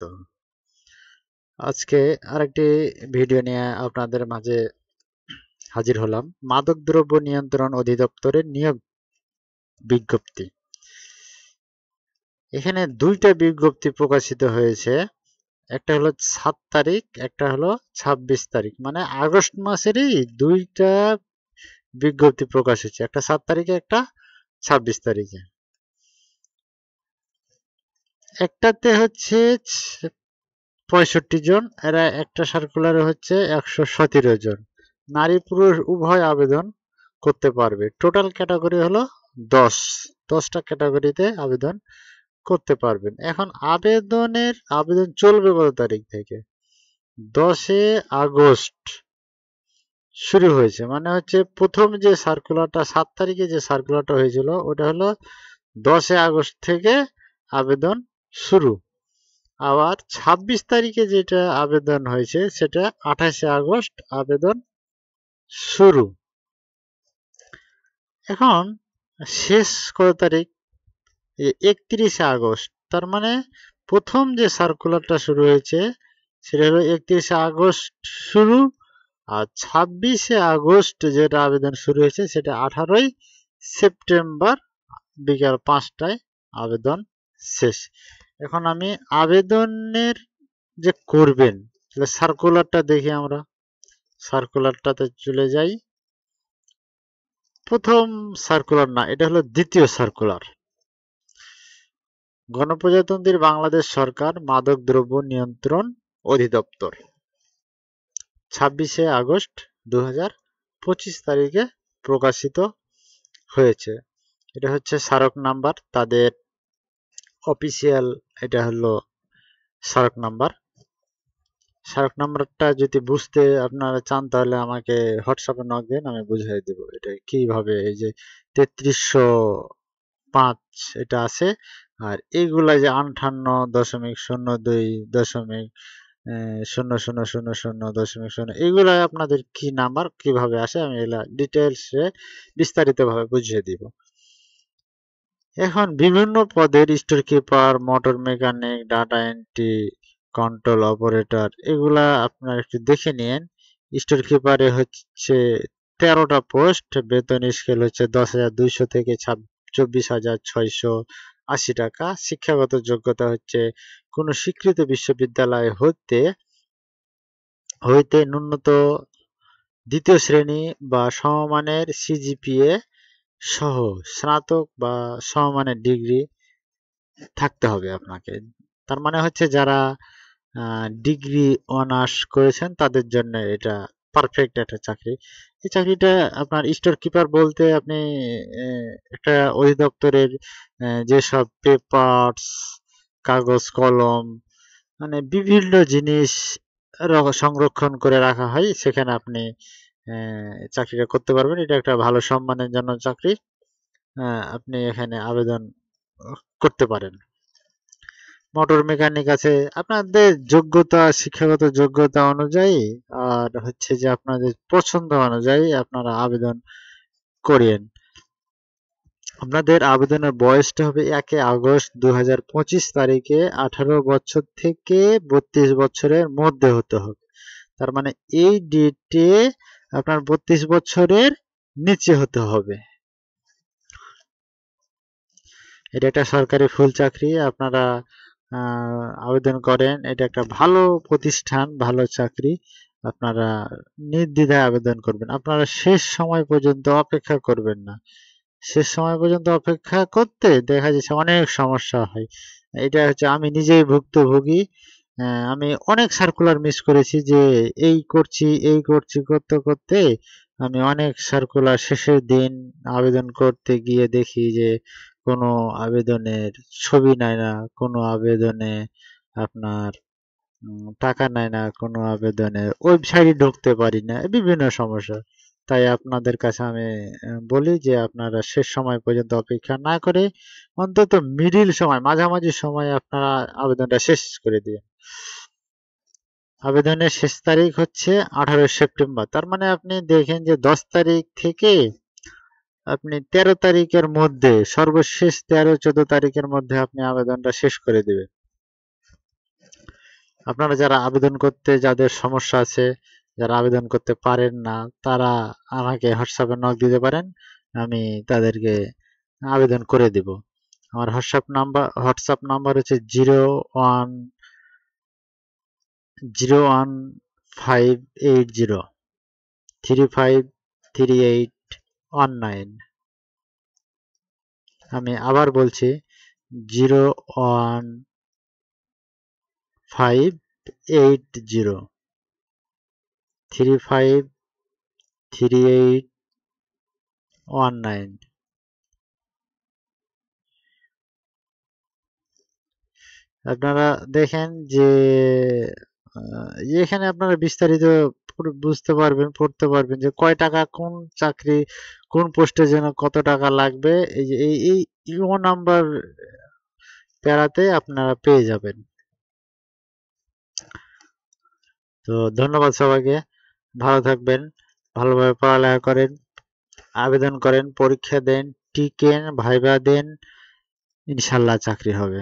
তো আজকে আরেকটি ভিডিও নিয়ে আপনাদের মাঝে হাজির হলাম। মাদকদ্রব্য নিয়ন্ত্রণ অধিদপ্তরের নিয়োগ বিজ্ঞপ্তি। এখানে দুইটা বিজ্ঞপ্তি প্রকাশিত হয়েছে, একটা হলো 7 তারিখ, একটা হলো 26 তারিখ, মানে আগস্ট মাসেরই দুইটা বিজ্ঞপ্তি প্রকাশ হয়েছে, একটা 7 তারিখে, একটা 26 তারিখে। একটাতে হচ্ছে 65 জন, এরা একটা সার্কুলারে হচ্ছে 117 জন। নারী পুরুষ উভয় আবেদন করতে পারবে। টোটাল ক্যাটাগরি হলো 10টা ক্যাটাগরিতে আবেদন করতে পারবেন। এখন আবেদন চলবে কত তারিখ থেকে? 10 আগস্ট শুরু হয়েছে, মানে হচ্ছে প্রথম যে সার্কুলারটা 7 তারিখে যে সার্কুলারটা হয়েছিল ওটা হলো 10 আগস্ট থেকে আবেদন শুরু। আবার 26 তারিখে যেটা আবেদন হয়েছে সেটা 28 আগস্ট আবেদন শুরু। এখন শেষ কত তারিখ? 31 আগস্ট। তার মানে প্রথম যে সার্কুলারটা শুরু হয়েছে সেটা হলো 31 আগস্ট শুরু, আর 26 আগস্ট যেটা আবেদন শুরু হয়েছে সেটা 18 সেপ্টেম্বর বিকাল 5টায় আবেদন শেষ। এখন আমি আবেদনের যে করবেন তাহলে সার্কুলারটা দেখি, আমরা সার্কুলারটাতে চলে যাই। প্রথম সার্কুলার না, এটা হলো দ্বিতীয় সার্কুলার। গণপ্রজাতন্ত্রী বাংলাদেশ সরকার মাদক দ্রব্য নিয়ন্ত্রণ অধিদপ্তর 26 আগস্ট 2025 তারিখে প্রকাশিত হয়েছে। এটা হচ্ছে স্মারক নাম্বার, তাদের অফিসিয়াল এটা হলো স্মারক নাম্বার। স্মারক নাম্বারটা যদি বুঝতে আপনারা চান তাহলে আমাকে হোয়াটসঅ্যাপে নক দেন, আমি বুঝিয়ে দেব এটা কিভাবে। এই যে 3305 এটা আছে, আর এইগুলা যে 58.02.00.00.00 এইগুলা আপনাদের কি নাম্বার কিভাবে আসে আমি এগুলা ডিটেলসে বিস্তারিত ভাবে বুঝিয়ে দিব। এখন বিভিন্ন পদের store keeper, motor mechanic, data entry, control operator, এগুলা আপনারা একটু দেখে নিন। স্টোর কিপারে হচ্ছে 13টা পোস্ট, বেতন স্কেল হচ্ছে 10,200 থেকে 24,680 টাকা। শিক্ষাগত যোগ্যতা হচ্ছে কোন স্বীকৃত বিশ্ববিদ্যালয় হইতে ন্যূনতম দ্বিতীয় শ্রেণী বা সমমানের সিজিপিএ সহ স্নাতক বা সমমানের ডিগ্রি থাকতে হবে আপনাকে। তার মানে হচ্ছে যারা ডিগ্রি অনার্স করেছেন তাদের জন্য এটা পারফেক্ট একটা চাকরি। এই চাকরিটা আপনার স্টোর কিপার বলতে আপনি একটা অধিদপ্তরের যেসব পেপারস, কাগজ কলম, মানে বিভিন্ন জিনিস সংরক্ষণ করে রাখা হয়, সেখানে আপনি চাকরিটা করতে পারবেন। এটা একটা ভালো সম্মানের জন্য চাকরি। আপনি এখানে আবেদন করতে পারেন। মোটর মেকানিক আছে, আপনাদের যোগ্যতা, শিক্ষাগত যোগ্যতা অনুযায়ী আর হচ্ছে যে আপনাদের পছন্দ অনুযায়ী আপনারা আবেদন করেন। আপনাদের আবেদনের বয়সটা হবে 1 আগস্ট 2025 তারিখে 18 বছর থেকে 32 বছরের মধ্যে হতে হবে। তার মানে এই ডেটে আপনার 32 বছরের নিচে হতে হবে। এটা একটা সরকারি ফুল চাকরি, আপনারা আবেদন করেন। এটা একটা ভালো প্রতিষ্ঠান, ভালো চাকরি, আপনারা নির্দ্বিধায় আবেদন করবেন। আপনারা শেষ সময় পর্যন্ত অপেক্ষা করবেন না। শেষ সময় পর্যন্ত অপেক্ষা করতে দেখা যাচ্ছে অনেক সমস্যা হয়। এটা হচ্ছে আমি নিজেই ভুক্তভোগী। আমি অনেক সার্কুলার মিস করেছি, যে এই করছি করতে করতে আমি অনেক সার্কুলার শেষের দিন আবেদন করতে গিয়ে দেখি যে কোনো আবেদনের ছবি নেয় না, কোনো আবেদনে আপনার টাকা নেয় না, কোনো আবেদনের ওয়েবসাইটে ঢুকতে পারি না, বিভিন্ন সমস্যা। তাই আপনাদের কাছে আমি বলি যে আপনারা শেষ সময় পর্যন্ত অপেক্ষা না করে অন্তত মিডিল সময়, মাঝামাঝি সময়ে আপনারা আবেদনটা শেষ করে দিন। আবেদনের শেষ তারিখ হচ্ছে 18 সেপ্টেম্বর। তার মানে আপনি দেখেন যে 10 তারিখ থেকে আপনি 13 তারিখের মধ্যে, সর্বশেষ 13-14 তারিখের মধ্যে আপনি আবেদনটা শেষ করে দিবেন। আপনারা যারা আবেদন করতে যাদের সমস্যা আছে, যারা আবেদন করতে পারেন না, তারা আমাকে হোয়াটসঅ্যাপে নক দিতে পারেন, আমি তাদেরকে আবেদন করে দিব। আমার হোয়াটসঅ্যাপ নাম্বার হচ্ছে 010580353819। আমি আবার বলছি 015803533819। আপনারা দেখেন যে এখানে আপনারা বিস্তারিত বুঝতে পারবেন, পড়তে পারবেন যে কয় টাকা কোন চাকরি, কোন পোস্টের জন্য কত টাকা লাগবে, এই যে এই ইও নাম্বার প্যারাতে আপনারা পেয়ে যাবেন। তো ধন্যবাদ সবাইকে, ভালো থাকবেন, ভালোভাবে পড়ালেখা করেন, আবেদন করেন, পরীক্ষা দেন, টিকেন, ভাইবা দেন, ইনশাল্লাহ চাকরি হবে।